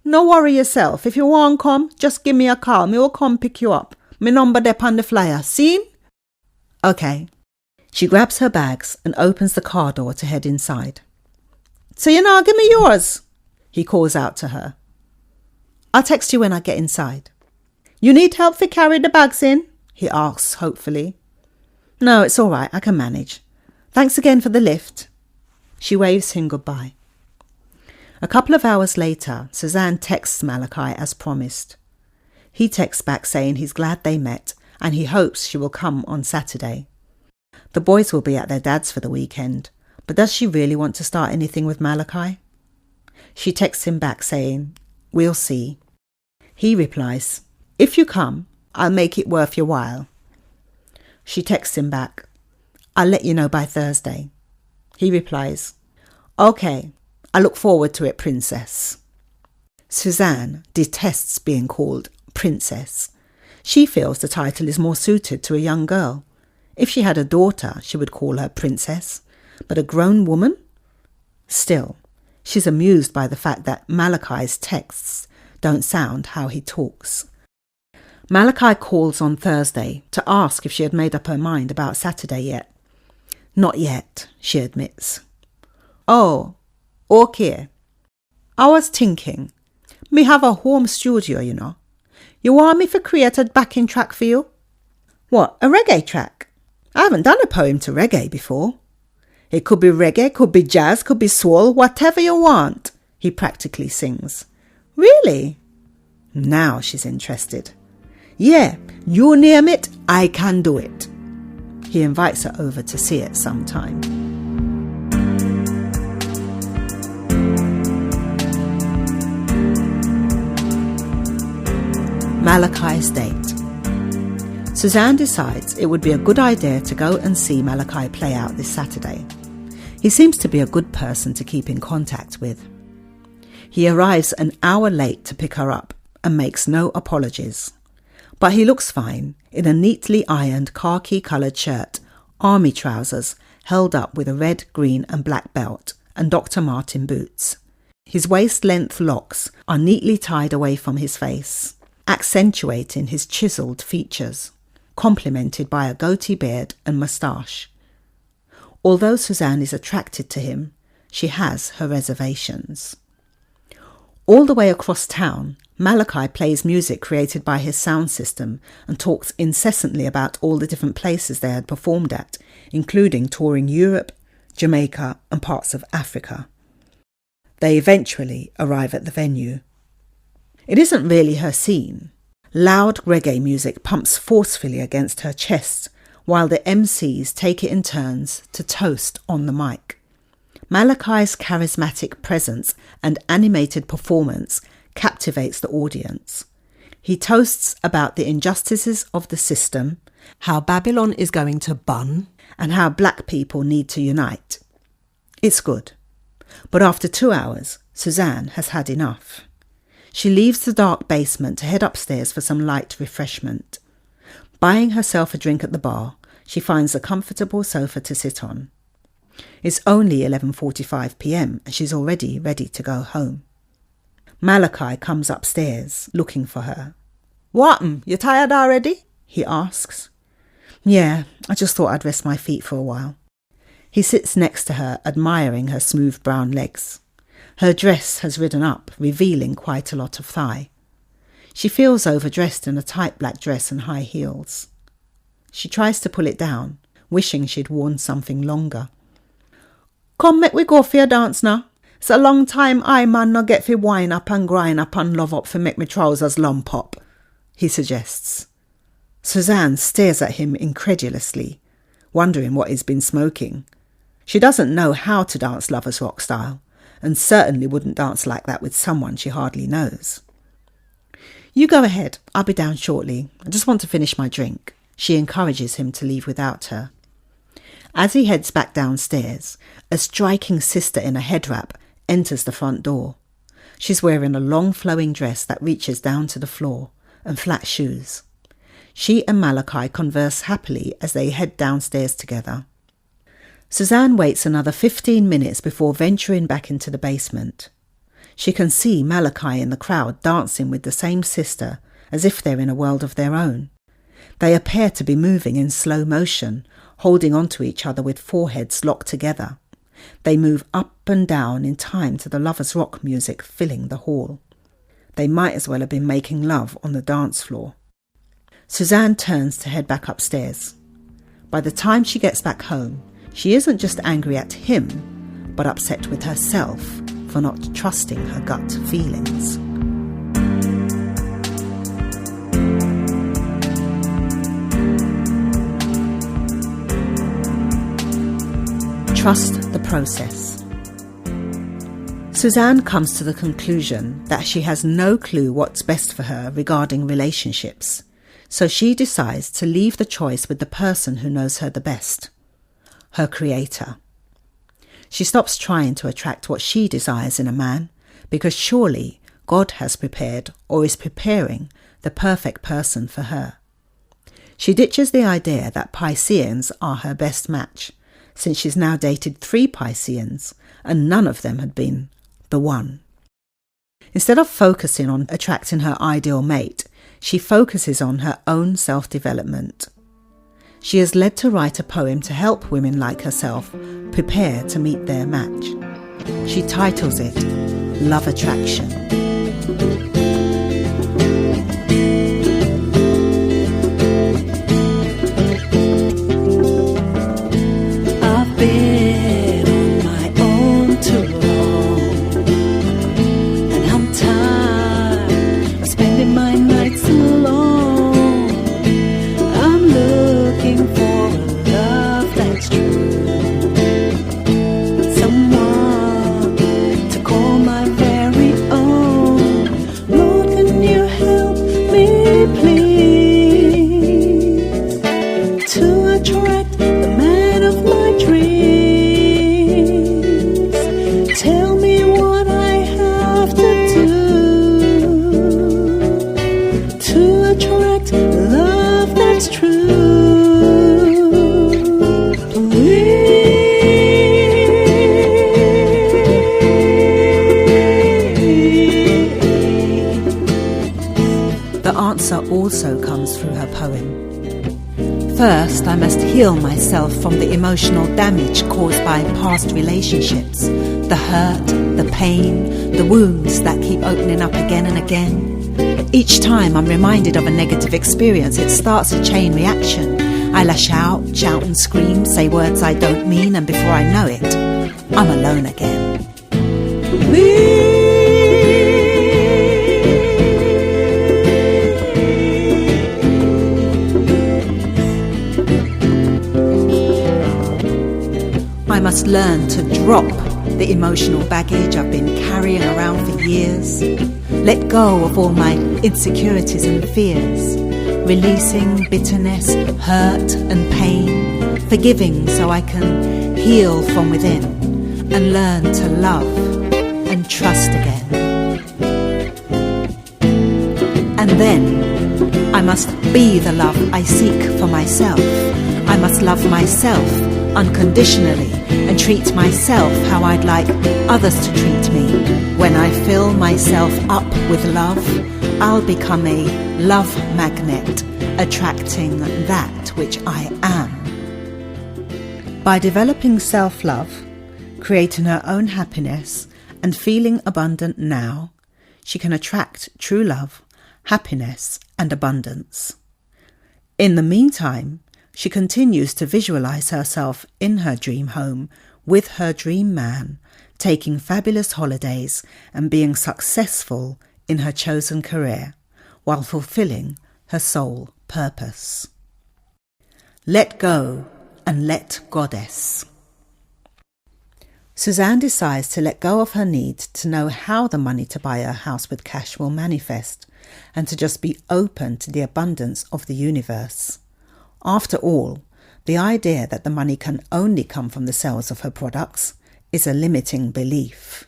"No worry yourself. If you want come, just give me a call. Me will come pick you up. Me number there on the flyer. Seen?" "Okay." She grabs her bags and opens the car door to head inside. "So you now give me yours," he calls out to her. "I'll text you when I get inside." "You need help to carry the bags in?" he asks hopefully. "No, it's all right, I can manage. Thanks again for the lift." She waves him goodbye. A couple of hours later, Suzanne texts Malachi as promised. He texts back saying he's glad they met and he hopes she will come on Saturday. The boys will be at their dad's for the weekend, but does she really want to start anything with Malachi? She texts him back saying, "We'll see." He replies, "If you come, I'll make it worth your while." She texts him back, "I'll let you know by Thursday." He replies, "Okay, I look forward to it, princess." Suzanne detests being called princess. She feels the title is more suited to a young girl. If she had a daughter, she would call her princess, but a grown woman? Still, she's amused by the fact that Malachi's texts don't sound how he talks. Malachi calls on Thursday to ask if she had made up her mind about Saturday yet. "Not yet," she admits. "Oh, okay. I was thinking, me have a home studio, you know. You want me to create a backing track for you?" "What, a reggae track? I haven't done a poem to reggae before." "It could be reggae, could be jazz, could be soul, whatever you want," he practically sings. "Really?" Now she's interested. "Yeah, you name it, I can do it." He invites her over to see it sometime. Malachi's date. Suzanne decides it would be a good idea to go and see Malachi play out this Saturday. He seems to be a good person to keep in contact with. He arrives an hour late to pick her up and makes no apologies. But he looks fine in a neatly ironed khaki-coloured shirt, army trousers held up with a red, green and black belt, and Dr. Martin boots. His waist-length locks are neatly tied away from his face, accentuating his chiselled features, complemented by a goatee beard and moustache. Although Suzanne is attracted to him, she has her reservations. All the way across town, Malachi plays music created by his sound system and talks incessantly about all the different places they had performed at, including touring Europe, Jamaica and parts of Africa. They eventually arrive at the venue. It isn't really her scene. Loud reggae music pumps forcefully against her chest, while the MCs take it in turns to toast on the mic. Malachi's charismatic presence and animated performance captivates the audience. He toasts about the injustices of the system, how Babylon is going to bun, and how black people need to unite. It's good. But after 2 hours, Suzanne has had enough. She leaves the dark basement to head upstairs for some light refreshment. Buying herself a drink at the bar, she finds a comfortable sofa to sit on. It's only 11:45 p.m. and she's already ready to go home. Malachi comes upstairs looking for her. "What'm, you tired already?" he asks. "Yeah, I just thought I'd rest my feet for a while." He sits next to her, admiring her smooth brown legs. Her dress has ridden up, revealing quite a lot of thigh. She feels overdressed in a tight black dress and high heels. She tries to pull it down, wishing she'd worn something longer. "Come, make we go for your dance now. It's a long time I man no get fi wine up and grind up and love up for make me trousers lump up," he suggests. Suzanne stares at him incredulously, wondering what he's been smoking. She doesn't know how to dance lovers rock style, and certainly wouldn't dance like that with someone she hardly knows. "You go ahead, I'll be down shortly. I just want to finish my drink." She encourages him to leave without her. As he heads back downstairs, a striking sister in a head wrap enters the front door. She's wearing a long flowing dress that reaches down to the floor and flat shoes. She and Malachi converse happily as they head downstairs together. Suzanne waits another 15 minutes before venturing back into the basement. She can see Malachi in the crowd dancing with the same sister as if they're in a world of their own. They appear to be moving in slow motion, holding onto each other with foreheads locked together. They move up and down in time to the lovers' rock music filling the hall. They might as well have been making love on the dance floor. Suzanne turns to head back upstairs. By the time she gets back home, she isn't just angry at him, but upset with herself for not trusting her gut feelings. Trust the process. Suzanne comes to the conclusion that she has no clue what's best for her regarding relationships, so she decides to leave the choice with the person who knows her the best, her creator. She stops trying to attract what she desires in a man, because surely God has prepared or is preparing the perfect person for her. She ditches the idea that Pisceans are her best match, since she's now dated 3 Pisceans and none of them had been the one. Instead of focusing on attracting her ideal mate, she focuses on her own self-development. She is led to write a poem to help women like herself prepare to meet their match. She titles it Love Attraction. Also comes through her poem. First, I must heal myself from the emotional damage caused by past relationships, the hurt, the pain, the wounds that keep opening up again and again. Each time I'm reminded of a negative experience, it starts a chain reaction. I lash out, shout and scream, say words I don't mean, and before I know it, I'm alone again. I must learn to drop the emotional baggage I've been carrying around for years. Let go of all my insecurities and fears, releasing bitterness, hurt and pain, forgiving so I can heal from within and learn to love and trust again. And then I must be the love I seek for myself. I must love myself unconditionally and treat myself how I'd like others to treat me. When I fill myself up with love, I'll become a love magnet, attracting that which I am. By developing self-love, creating her own happiness, and feeling abundant now, she can attract true love, happiness, and abundance. In the meantime, she continues to visualize herself in her dream home with her dream man, taking fabulous holidays and being successful in her chosen career while fulfilling her soul purpose. Let go and let Goddess. Suzanne decides to let go of her need to know how the money to buy her house with cash will manifest and to just be open to the abundance of the universe. After all, the idea that the money can only come from the sales of her products is a limiting belief.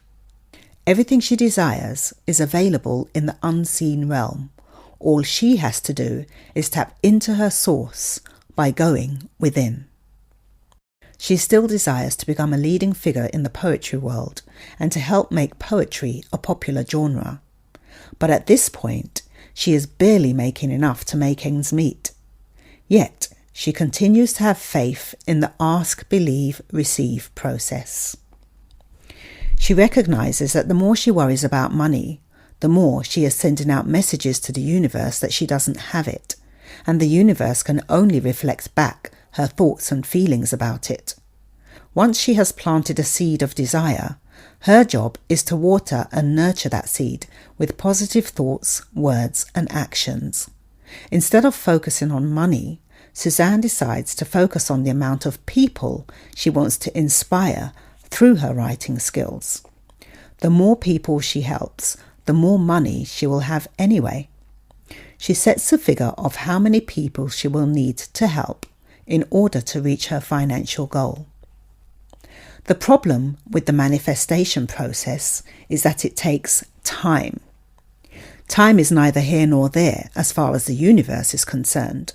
Everything she desires is available in the unseen realm. All she has to do is tap into her source by going within. She still desires to become a leading figure in the poetry world and to help make poetry a popular genre. But at this point, she is barely making enough to make ends meet. Yet, She continues to have faith in the ask, believe, receive process. She recognizes that the more she worries about money, the more she is sending out messages to the universe that she doesn't have it, and the universe can only reflect back her thoughts and feelings about it. Once she has planted a seed of desire, her job is to water and nurture that seed with positive thoughts, words, and actions. Instead of focusing on money, Suzanne decides to focus on the amount of people she wants to inspire through her writing skills. The more people she helps, the more money she will have anyway. She sets a figure of how many people she will need to help in order to reach her financial goal. The problem with the manifestation process is that it takes time. Time is neither here nor there as far as the universe is concerned,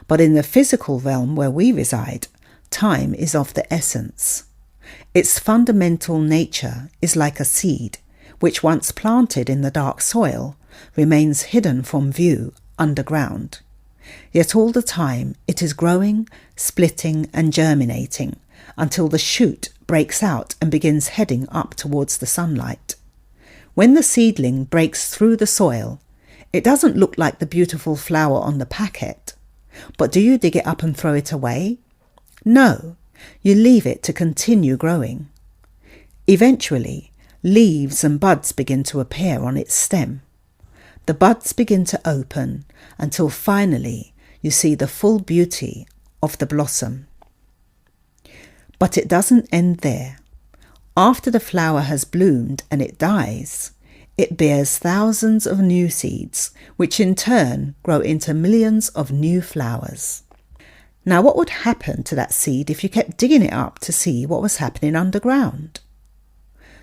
but in the physical realm where we reside, time is of the essence. Its fundamental nature is like a seed, which once planted in the dark soil, remains hidden from view underground. Yet all the time it is growing, splitting and germinating until the shoot breaks out and begins heading up towards the sunlight. When the seedling breaks through the soil, it doesn't look like the beautiful flower on the packet. But do you dig it up and throw it away? No, you leave it to continue growing. Eventually, leaves and buds begin to appear on its stem. The buds begin to open until finally you see the full beauty of the blossom. But it doesn't end there. After the flower has bloomed and it dies, it bears thousands of new seeds, which in turn grow into millions of new flowers. Now, what would happen to that seed if you kept digging it up to see what was happening underground?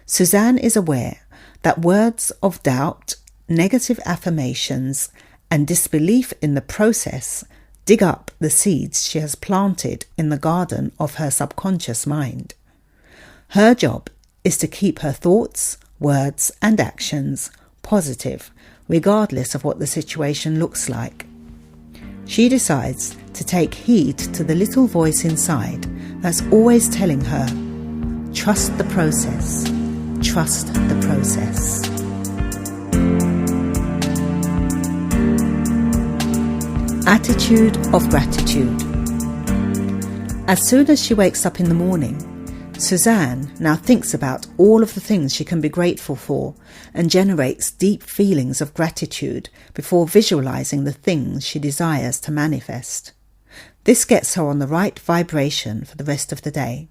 Suzanne is aware that words of doubt, negative affirmations, and disbelief in the process dig up the seeds she has planted in the garden of her subconscious mind. Her job is to keep her thoughts, words, and actions positive, regardless of what the situation looks like. She decides to take heed to the little voice inside that's always telling her, trust the process, trust the process. Attitude of gratitude. As soon as she wakes up in the morning, Suzanne now thinks about all of the things she can be grateful for and generates deep feelings of gratitude before visualizing the things she desires to manifest. This gets her on the right vibration for the rest of the day.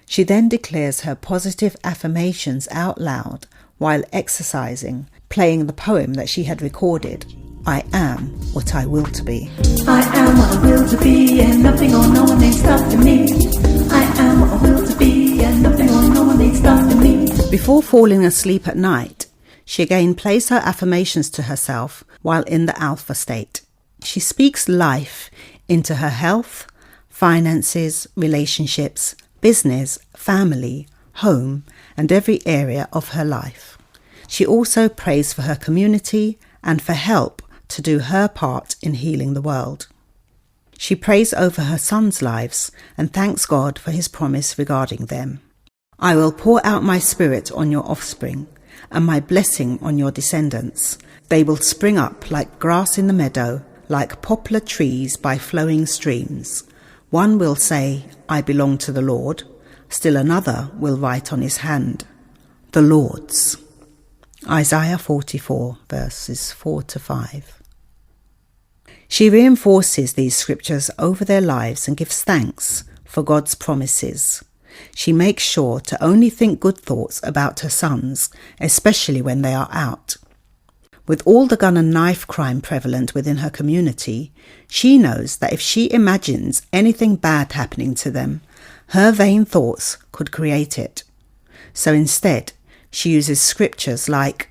She then declares her positive affirmations out loud while exercising, playing the poem that she had recorded, I am what I will to be. I am what I will to be, and nothing or no one ain't stopping me. I am what I will to be, and nothing or no one ain't stopping me. Before falling asleep at night, she again plays her affirmations to herself while in the alpha state. She speaks life into her health, finances, relationships, business, family, home, and every area of her life. She also prays for her community and for help to do her part in healing the world. She prays over her sons' lives and thanks God for his promise regarding them. I will pour out my spirit on your offspring and my blessing on your descendants. They will spring up like grass in the meadow, like poplar trees by flowing streams. One will say, I belong to the Lord. Still another will write on his hand, the Lord's. Isaiah 44, verses 4 to 5. She reinforces these scriptures over their lives and gives thanks for God's promises. She makes sure to only think good thoughts about her sons, especially when they are out. With all the gun and knife crime prevalent within her community, she knows that if she imagines anything bad happening to them, her vain thoughts could create it. So instead, she uses scriptures like,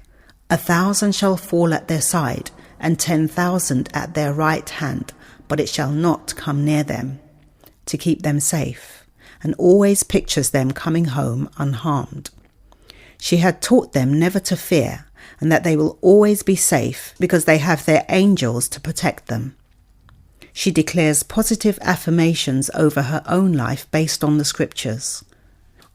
1,000 shall fall at their side, and 10,000 at their right hand, but it shall not come near them, to keep them safe, and always pictures them coming home unharmed. She had taught them never to fear, and that they will always be safe because they have their angels to protect them. She declares positive affirmations over her own life based on the scriptures.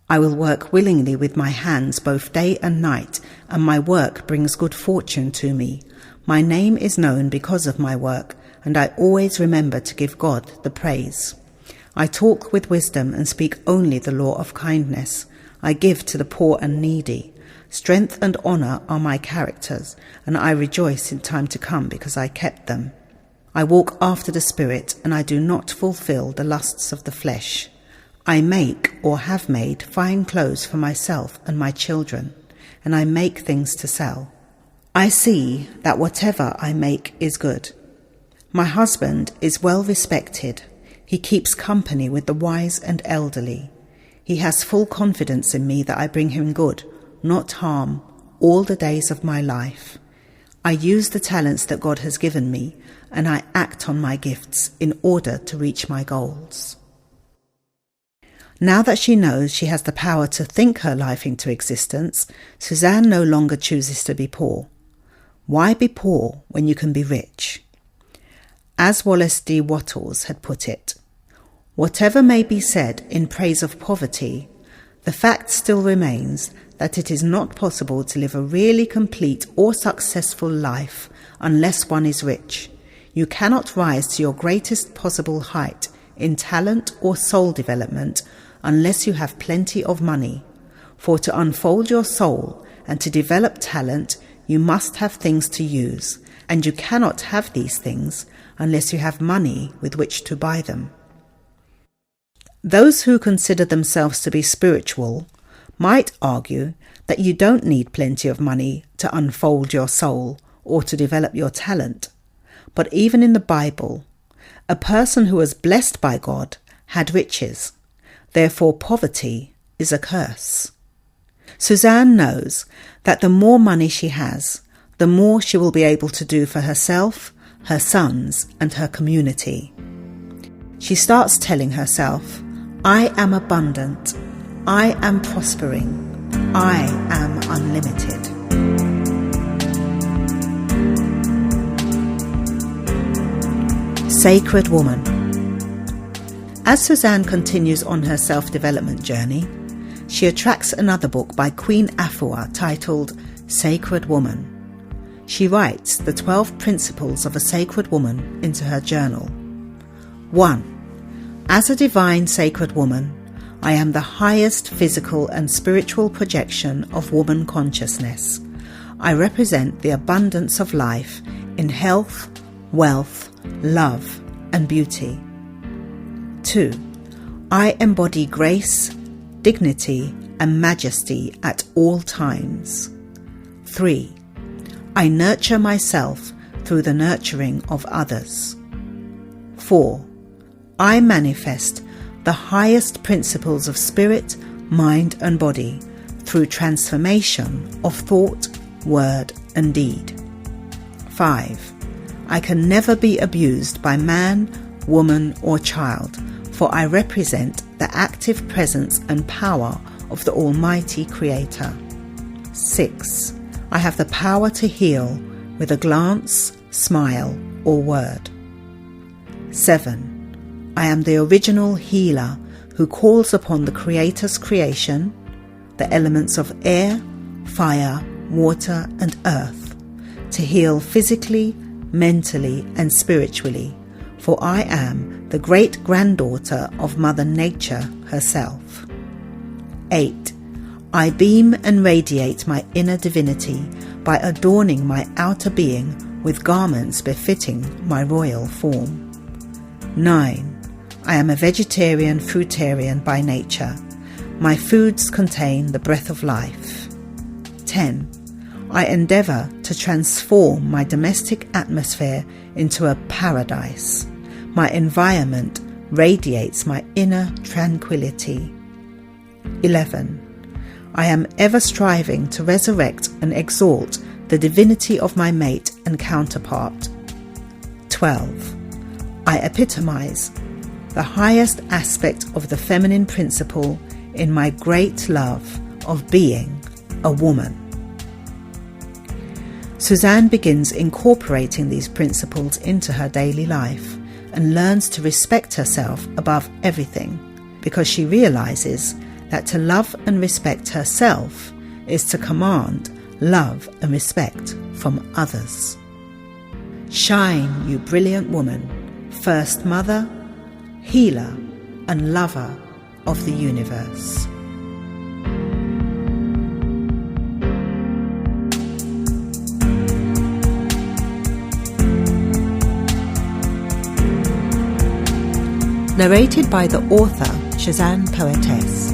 I will work willingly with my hands both day and night, and my work brings good fortune to me. My name is known because of my work, and I always remember to give God the praise. I talk with wisdom and speak only the law of kindness. I give to the poor and needy. Strength and honour are my characters, and I rejoice in time to come because I kept them. I walk after the Spirit, and I do not fulfil the lusts of the flesh. I make or have made fine clothes for myself and my children, and I make things to sell. I see that whatever I make is good. My husband is well respected. He keeps company with the wise and elderly. He has full confidence in me that I bring him good, not harm, all the days of my life. I use the talents that God has given me, and I act on my gifts in order to reach my goals. Now that she knows she has the power to think her life into existence, Suzanne no longer chooses to be poor. Why be poor when you can be rich? As Wallace D. Wattles had put it, whatever may be said in praise of poverty, the fact still remains that it is not possible to live a really complete or successful life unless one is rich. You cannot rise to your greatest possible height in talent or soul development unless you have plenty of money. For to unfold your soul and to develop talent, you must have things to use, and you cannot have these things unless you have money with which to buy them. Those who consider themselves to be spiritual might argue that you don't need plenty of money to unfold your soul or to develop your talent. But even in the Bible, a person who was blessed by God had riches. Therefore, poverty is a curse. Suzanne knows that the more money she has, the more she will be able to do for herself, her sons, and her community. She starts telling herself, I am abundant, I am prospering, I am unlimited. Sacred Woman. As Suzanne continues on her self-development journey, she attracts another book by Queen Afua titled Sacred Woman. She writes the 12 principles of a sacred woman into her journal. 1. As a divine sacred woman, I am the highest physical and spiritual projection of woman consciousness. I represent the abundance of life in health, wealth, love, and beauty. 2. I embody grace, dignity, and majesty at all times. 3. I nurture myself through the nurturing of others. 4. I manifest the highest principles of spirit, mind, and body through transformation of thought, word, and deed. 5. I can never be abused by man, woman, or child, for I represent the active presence and power of the Almighty Creator. 6. I have the power to heal with a glance, smile, or word. 7. I am the original healer who calls upon the Creator's creation, the elements of air, fire, water, and earth, to heal physically, mentally, and spiritually, for I am the great-granddaughter of Mother Nature herself. 8. I beam and radiate my inner divinity by adorning my outer being with garments befitting my royal form. 9. I am a vegetarian fruitarian by nature. My foods contain the breath of life. 10. I endeavour to transform my domestic atmosphere into a paradise. My environment radiates my inner tranquility. 11. I am ever striving to resurrect and exalt the divinity of my mate and counterpart. 12. I epitomise the highest aspect of the feminine principle in my great love of being a woman. Suzanne begins incorporating these principles into her daily life, and learns to respect herself above everything, because she realises that to love and respect herself is to command love and respect from others. Shine, you brilliant woman, first mother, healer, and lover of the universe. Narrated by the author, Shazan Poetess.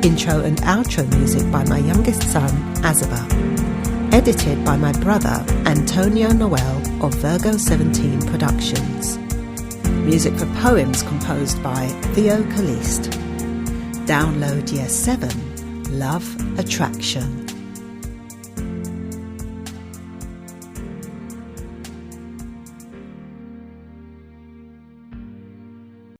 Intro and outro music by my youngest son, Azaba. Edited by my brother, Antonio Noel of Virgo 17 Productions. Music for poems composed by Theo Caliste. Download Year 7, Love Attraction.